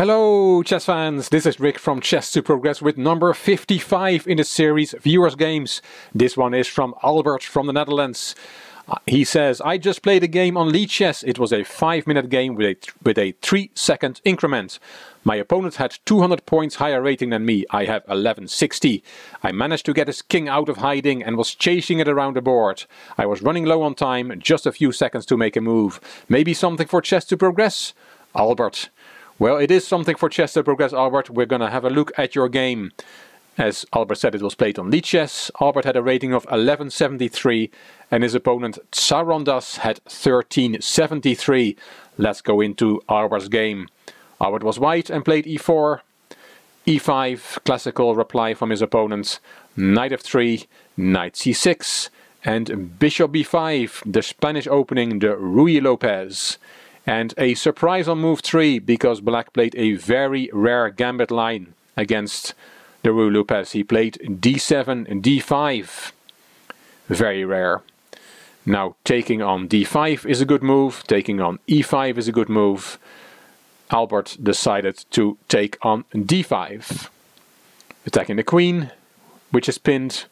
Hello chess fans, this is Rick from Chess to Progress with number 55 in the series Viewers Games. This one is from Albert from the Netherlands. He says, I just played a game on Lichess. It was a 5-minute game with a 3-second increment. My opponent had 200 points higher rating than me. I have 1160. I managed to get his king out of hiding and was chasing it around the board. I was running low on time, just a few seconds to make a move. Maybe something for Chess to Progress? Albert. Well, it is something for Chess to Progress, Albert. We're going to have a look at your game. As Albert said, it was played on Lichess. Albert had a rating of 1173 and his opponent Tsarondas had 1373. Let's go into Albert's game. Albert was white and played e4, e5, classical reply from his opponent, knight f3, knight c6, and bishop b5, the Spanish opening, the Ruy Lopez. And a surprise on move 3 because black played a very rare gambit line against the Ruy Lopez. He played d7 and d5. Very rare. Now taking on d5 is a good move, taking on e5 is a good move. Albert decided to take on d5. Attacking the queen, which is pinned,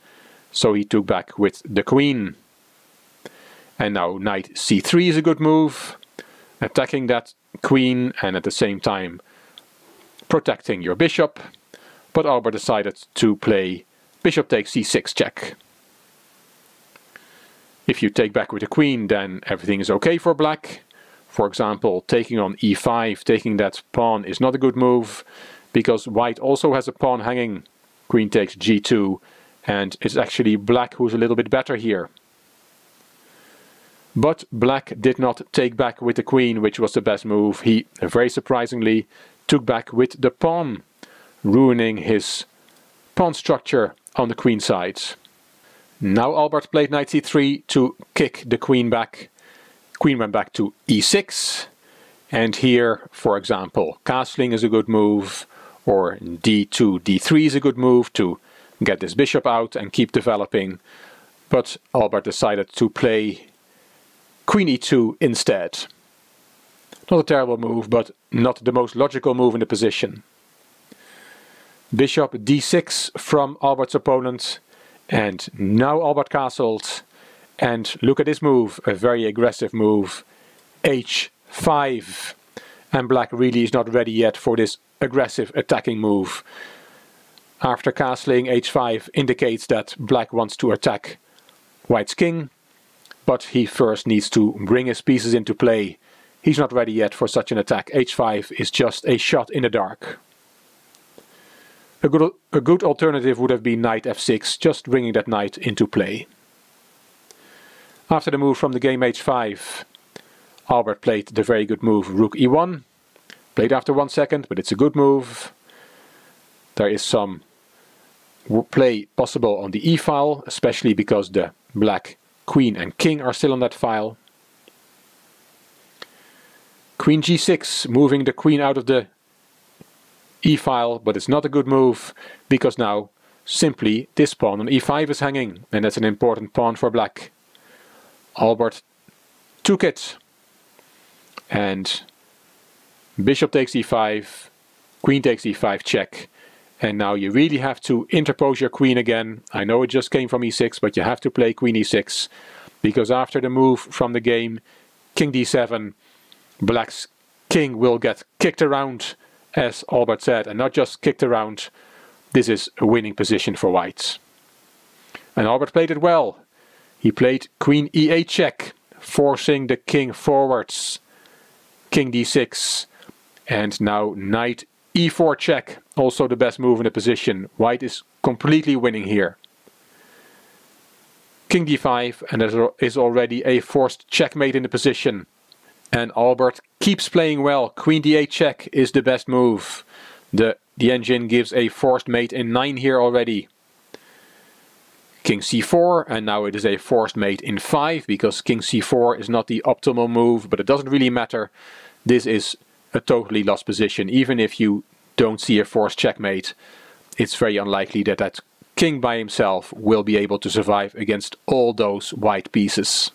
so he took back with the queen. And now knight c3 is a good move. Attacking that queen and at the same time protecting your bishop. But Albert decided to play bishop takes c6 check. If you take back with the queen, then everything is okay for black. For example, taking on e5, taking that pawn is not a good move because white also has a pawn hanging. Queen takes g2 and it's actually black who's a little bit better here. But black did not take back with the queen, which was the best move. He, very surprisingly, took back with the pawn, ruining his pawn structure on the queen side. Now Albert played knight c3 to kick the queen back. Queen went back to e6. And here, for example, castling is a good move, or d2, d3 is a good move to get this bishop out and keep developing. But Albert decided to play queen e2 instead. Not a terrible move, but not the most logical move in the position. Bishop d6 from Albert's opponent, and now Albert castled. And look at this move, a very aggressive move, h5. And black really is not ready yet for this aggressive attacking move. After castling, h5 indicates that black wants to attack white's king. But he first needs to bring his pieces into play. He's not ready yet for such an attack. h5 is just a shot in the dark. A good alternative would have been knight f6, just bringing that knight into play. After the move from the game h5, Albert played the very good move rook e1. Played after 1 second, but it's a good move. There is some play possible on the e file, especially because the black queen and king are still on that file. Queen g6, moving the queen out of the e-file, but it's not a good move because now simply this pawn on e5 is hanging, and that's an important pawn for black. Albert took it, and bishop takes e5, queen takes e5 check, and now you really have to interpose your queen again. I know it just came from e6, but you have to play queen e6, because after the move from the game king d7, black's king will get kicked around, as Albert said, and not just kicked around. This is a winning position for white. And Albert played it well. He played queen e8 check, forcing the king forwards. King d6, and now knight e4 check, also the best move in the position. White is completely winning here. King d5, and there is already a forced checkmate in the position. And Albert keeps playing well. Queen d8 check is the best move. The engine gives a forced mate in 9 here already. King c4, and now it is a forced mate in 5, because king c4 is not the optimal move, but it doesn't really matter. This is a totally lost position. Even if you don't see a forced checkmate, it's very unlikely that that king by himself will be able to survive against all those white pieces.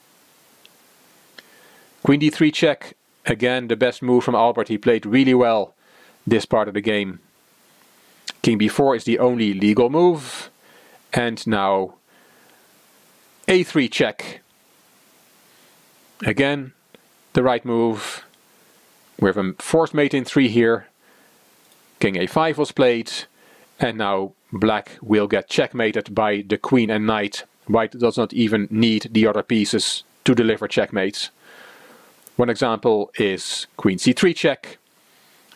Queen d3 check, again the best move from Albert. He played really well. this part of the game. King b4 is the only legal move. And now a3 check. Again, the right move. We have a forced mate in 3 here. King a5 was played. And now black will get checkmated by the queen and knight. White does not even need the other pieces to deliver checkmates. One example is queen c3 check.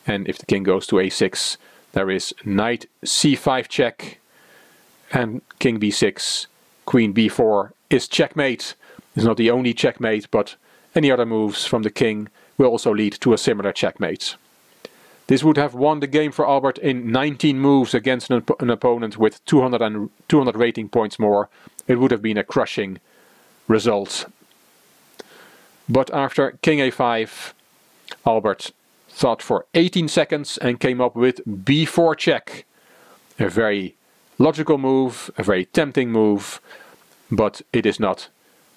And if the king goes to a6, there is knight c5 check. And king b6, queen b4 is checkmate. It's not the only checkmate, but any other moves from the king will also lead to a similar checkmate. This would have won the game for Albert in 19 moves against an opponent with 200 rating points more. It would have been a crushing result. But after king a5, Albert thought for 18 seconds and came up with b4 check. A very logical move, a very tempting move, but it is not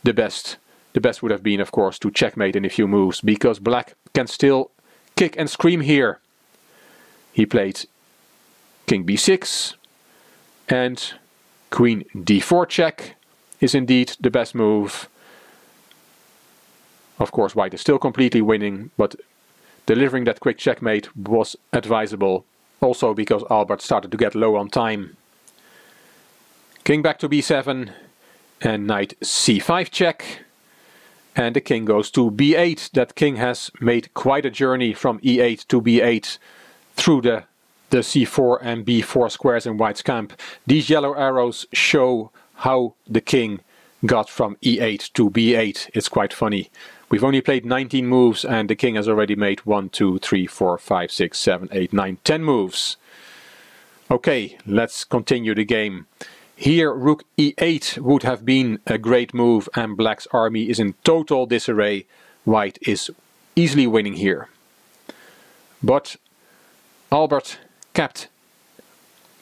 the best. The best would have been, of course, to checkmate in a few moves, because black can still kick and scream here. He played king b6 and queen d4 check is indeed the best move. Of course, white is still completely winning, but delivering that quick checkmate was advisable, also because Albert started to get low on time. King back to b7 and knight c5 check. And the king goes to b8. That king has made quite a journey from e8 to b8 through the c4 and b4 squares in white's camp. These yellow arrows show how the king got from e8 to b8. It's quite funny. We've only played 19 moves and the king has already made 1, 2, 3, 4, 5, 6, 7, 8, 9, 10 moves. Okay, let's continue the game. Here rook e8 would have been a great move and black's army is in total disarray. White is easily winning here. But Albert kept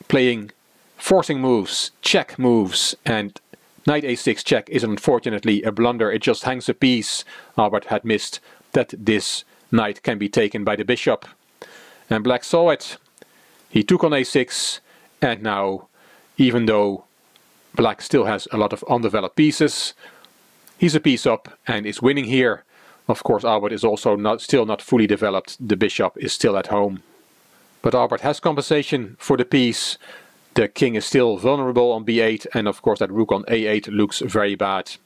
playing forcing moves, check moves, and knight a6 check is unfortunately a blunder. It just hangs a piece. Albert had missed that this knight can be taken by the bishop. And black saw it. He took on a6 and now, even though black still has a lot of undeveloped pieces, he's a piece up and is winning here. Of course, Albert is also still not fully developed. The bishop is still at home. But Albert has compensation for the piece. The king is still vulnerable on b8 and of course that rook on a8 looks very bad.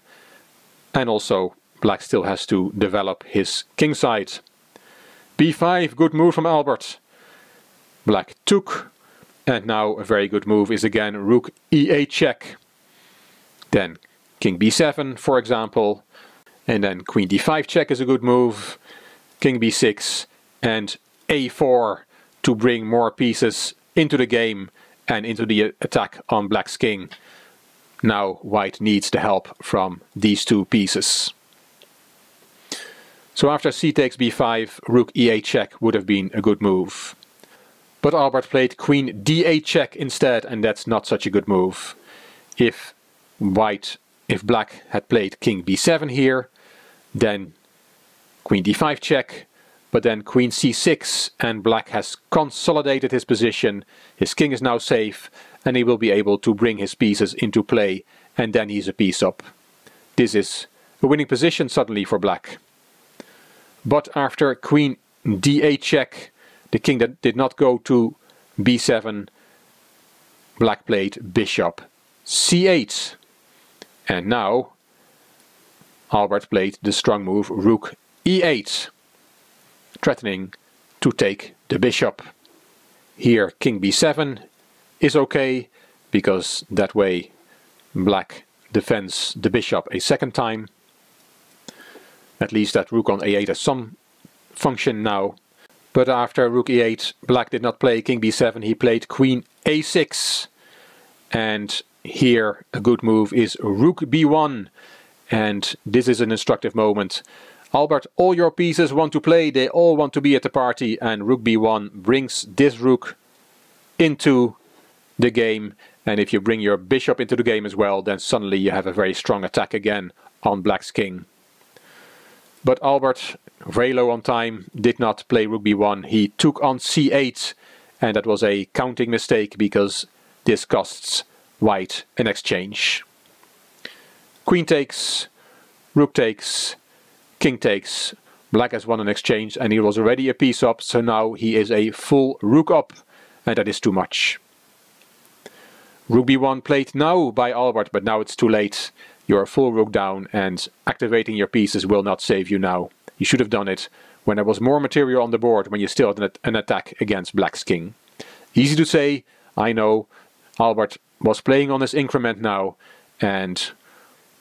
And also black still has to develop his king side. b5, good move from Albert. Black took. And now a very good move is again rook e8 check. Then king b7 for example. And then queen d5 check is a good move. King b6 and a4 to bring more pieces into the game and into the attack on black's king. Now white needs the help from these two pieces. So after c takes b5, rook e8 check would have been a good move. But Albert played queen d8 check instead, and that's not such a good move. If black had played king b7 here, then queen d5 check, but then queen c6, and black has consolidated his position. His king is now safe, and he will be able to bring his pieces into play, and then he's a piece up. This is a winning position suddenly for black. But after queen d8 check, the king that did not go to b7, black played bishop c8. And now Albert played the strong move rook e8, threatening to take the bishop. Here king b7 is okay, because that way black defends the bishop a second time. At least that rook on a8 has some function now. But after rook e8, black did not play king b7, he played queen a6. And here a good move is rook b1. And this is an instructive moment. Albert, all your pieces want to play, they all want to be at the party, and rook b1 brings this rook into the game. And if you bring your bishop into the game as well, then suddenly you have a very strong attack again on black's king. But Albert, very low on time, did not play rook b1. He took on c8, and that was a counting mistake because this costs white an exchange. Queen takes, rook takes, king takes. Black has won an exchange and he was already a piece up, so now he is a full rook up, and that is too much. Rook b1 played now by Albert, but now it's too late. You're a full rook down, and activating your pieces will not save you now. You should have done it when there was more material on the board, when you still had an attack against Black's king. Easy to say, I know. Albert was playing on his increment now and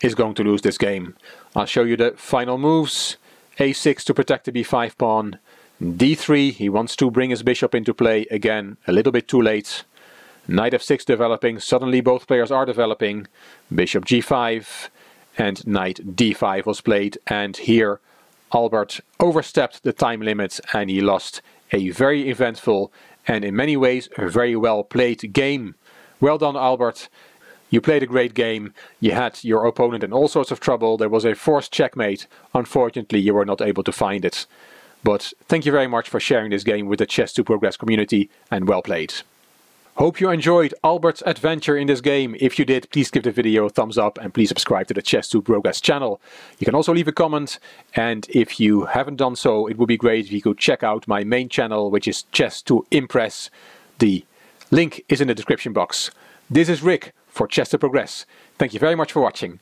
is going to lose this game. I'll show you the final moves. a6 to protect the b5 pawn. d3, he wants to bring his bishop into play again, a little bit too late. Knight f6 developing, suddenly both players are developing. Bishop g5 and knight d5 was played, and here Albert overstepped the time limit and he lost a very eventful and in many ways a very well played game. Well done, Albert. You played a great game. You had your opponent in all sorts of trouble. There was a forced checkmate. Unfortunately, you were not able to find it. But thank you very much for sharing this game with the Chess2Progress community, and well played. Hope you enjoyed Albert's adventure in this game. If you did, please give the video a thumbs up and please subscribe to the Chess2Progress channel. You can also leave a comment, and if you haven't done so, it would be great if you could check out my main channel, which is Chess2Impress. The link is in the description box. This is Rick for Chess2Progress. Thank you very much for watching.